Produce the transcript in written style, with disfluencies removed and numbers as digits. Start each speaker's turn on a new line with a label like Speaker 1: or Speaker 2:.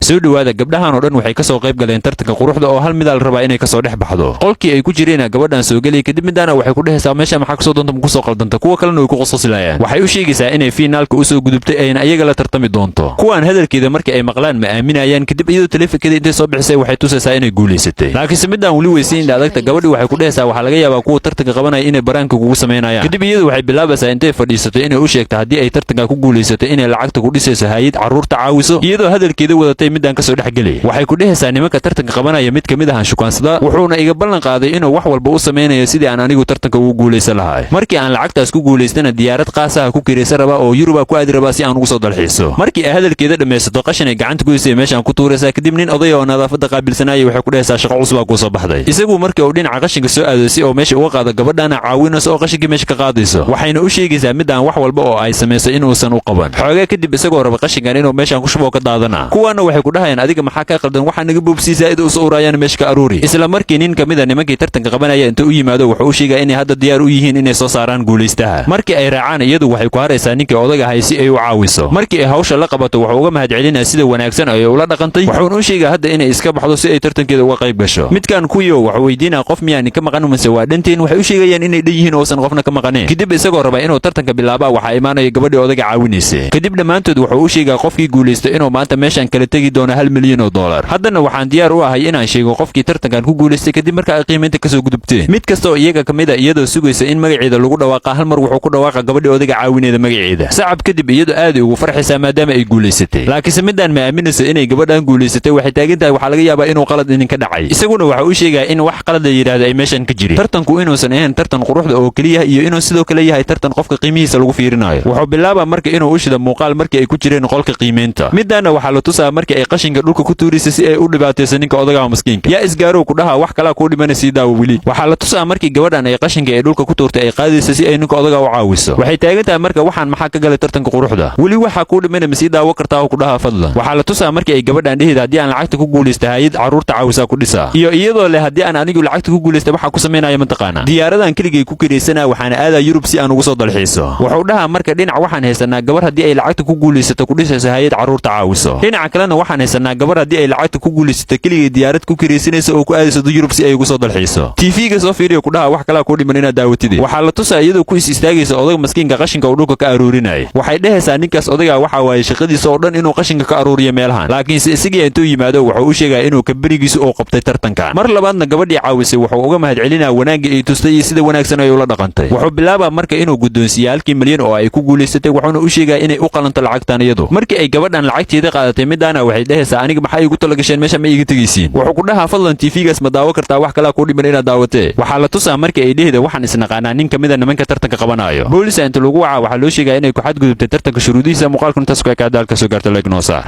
Speaker 1: soo dhawaada gabdhahan oo dhan waxay ka soo qayb galeen tartanka quruxda oo hal midaal raba inay ka soo dhex baxdo qolkii ay ku jireen gabadhan soo galay kadib midana waxay ku dhehaysaa meesha maxaa ka soo doonto ku soo qaldanta kuwa kalena way ku qososilayaan waxay u sheegaysaa inay finaalka u soo gudubtay ayna iyaga la tartami doonto kuwan hadalkeeda markii ay maqlaan ma aaminayaan kadib iyadoo teleefankeeda intay soo bixisay waxay tusaysaa inay guuleysatay laakiin midaan wali weysiin adagta gabadhii waxay ku dhehaysaa waxa laga yaabaa kuwa tartanka qabanaya inay baraanka kugu sameynayaan kadib iyadu waxay bilaabaysaa intay fadhiisato inay u sheegto haddii ay tartanka ku guuleysatay inay lacagta ku dhisayso hay'ad carruurta caawiso iyadoo hadalkeeda wadatay midaan ka soo dhex galay waxay ku dhehaysaa nimanka tartanka qabanaya mid kamid ah shukaansada wuxuuna iga ballan qaaday inuu wax walba u sameynayo sidii aan anigu tartanka ugu guuleysan lahaa markii aan lacagtaas ku guuleystana diyaarad qaas ah ku kireysan raba oo Yurub ku aadi raba si aan ugu soo dalxiiso markii ay hadalkeeda dhameysato qashin ay gacanta ku haysay meeshan ku tuuraysaa kadib nin oday oo nadaafada qaabilsanaya waxay ku dhehaysaa shaqo cusub ku soo baxday isagu markii uu dhinaca qashinka soo aadayay oo meesha uga qaado gabadhana caawinayso oo qashinka meesha ka qaadayso waxayna u sheegaysaa midaan wax walba oo ay sameyso inuusan u qaban xoogaa kadib isagoo raba qashinkan inuu meeshan ku shubo ka daadana kuwana waxay ku dhahayaan adiga maxaa ka qaldan waxa naga boobsiisaa id u soo urayaan meesha ka aruuri isla markii nin kamid ah nimankii tartanka qabanaya inta u yimaado wuxuu u sheegay inay hadda diyaar u yihiin inay soo saaraan guuleystaha markii ay raacaan iyadu waxay ku haraysaa ninkii odaga ahay si ay u caawiso markii ay hawsha la qabato wuxuu uga mahadcelinayaa sida wanaagsan ay ula dhaqantay wuxuuna u sheegay hadda inay iska baxdo si ay tartankeeda uga qayb gasho midkan kuyo wuxuu weydiinaa qof miyaan ka maqan mise waa dhanteen waxay u sheegayaan inay dhan oo san qofna ka maqaneen kadib isagoo raba inuu tartanka bilaabo waxa imaanaya gabadhii odaga caawinaysay kadib dhamaantood wuxuu u sheegay qofkii guuleysto inuu maanta meeshan kala tagi doono $1 milyan haddana waxaan diyaar u ahay inaan sheego qofkii tartankan ku guuleystay kadib marka ay qiimeynta ka soo gudubtay mid kasta oo iyaga kamid ah iyadoo sugaysa in magaceeda lagu dhawaaqa hal mar wuxuu ku dhawaaqa gabadhii odaga caawineeda magaceeda sacab kadib iyadoo aad ugu farxaysaa maadaama ay guuleysatay laakiin midaan ma aaminayso inay gabadhan guuleysatay waxay taagan tahay waxa laga yaabaa inuu qalad idinka dhacay isaguna waxa uu sheegay in wax qalad la yiraahdo ay meeshan ka jirin tartanku inuusan ahayn tartan quruxda oo kaliya iyo inuu sidoo kale yahay tartan qofka qiimihiisa lagu fiirinayo wuxuu bilaabaa marka inuu u shida muuqaal markii ay ku jireen qolka qiimeynta midana waxa la tusaa markii ay qashinka dhulka ku tuurisay si ay u dhibaataysan ninka odaga miskiinka yaa isgaaro ku dhaha wax kala ku dhimanay si daawo wili waxa la tusaa markii gabadhan ay qashinka ay dhulka ku tuurtay ay qaadayso si ay ninka odaga u caawiso waxay taagan tahay marka waxaan maxaa ka galay tartanka quruxda wili waxa ku dhimanay si daawo kartaa oo ku dhaha fadlan waxa la tusaa markii ay gabadhan dhehida hadii aan lacagta ku guuleystay hay'ad carruurta caawisa ku dhisa iyo iyadoo leh hadii aan anigu lacagta ku guuleystay waxa ku sameynaya mantaqaana diyaaradan keligay ku kireysana waxaana aadaa Yurub si aan ugu soo dalxiiso wuxuu dhahaa marka dhinac waxaan haysanaa gabar hadii ay lacagta ku guuleysato ku dhisayso hay'ad carruurta caawiso dhinaca kalena waxaan haysanaa gabar hadii ay lacagta ku guuleysato keligay diyaarad ku kireysanayso oo ku aadayso Yurub si ay ugu soo dalxiiso TV-ga soo fiiriyo ku dhaha wax kala ku dhiman inaad daawatid waxa la tusaa iyadoo ku istaagayso odaga miskiinka qashinka uu dhulka ka aruurinay waxay dhehaysaa ninkaas odaga waxa waaye shaqadiisa oo dhan inuu qashinka ka aruuriyo meelahan laakiin isaga intuu yimaado wuxuu u sheegay inuu ka barigiisu oo qabtay tartankan mar labaadna gabadhii caawisay wuxuu uga mahadcelinayaa wanaagga ay tustay iyo sida wanaagsan ay ula dhaqantay wuxuu bilaabaa marka inuu guddoonsiyo $1 milyan oo ay ku guuleysatay wuxuuna u sheegay inay u qalanto lacagtan iyadu markii ay gabadhan lacagteeda qaadatay midana waxay dhehaysaa aniga maxay igu talagasheen meesha ma iga tagaysiin wuxuu ku dhahaa fadlan TV-gaas ma daawo kartaa wax kala ku dhiman inaad daawatee waxa la tusaa markii ay dhehida waxaan isnaqaanaa nin kamid ah nimanka tartanka qabanayo booliska inta lagu waca waxa loo sheegay inay ku xadgudubtay tartanka shuruudihiisa muuqaalkan taas ku ekaadaalka soo gaartay like noo saar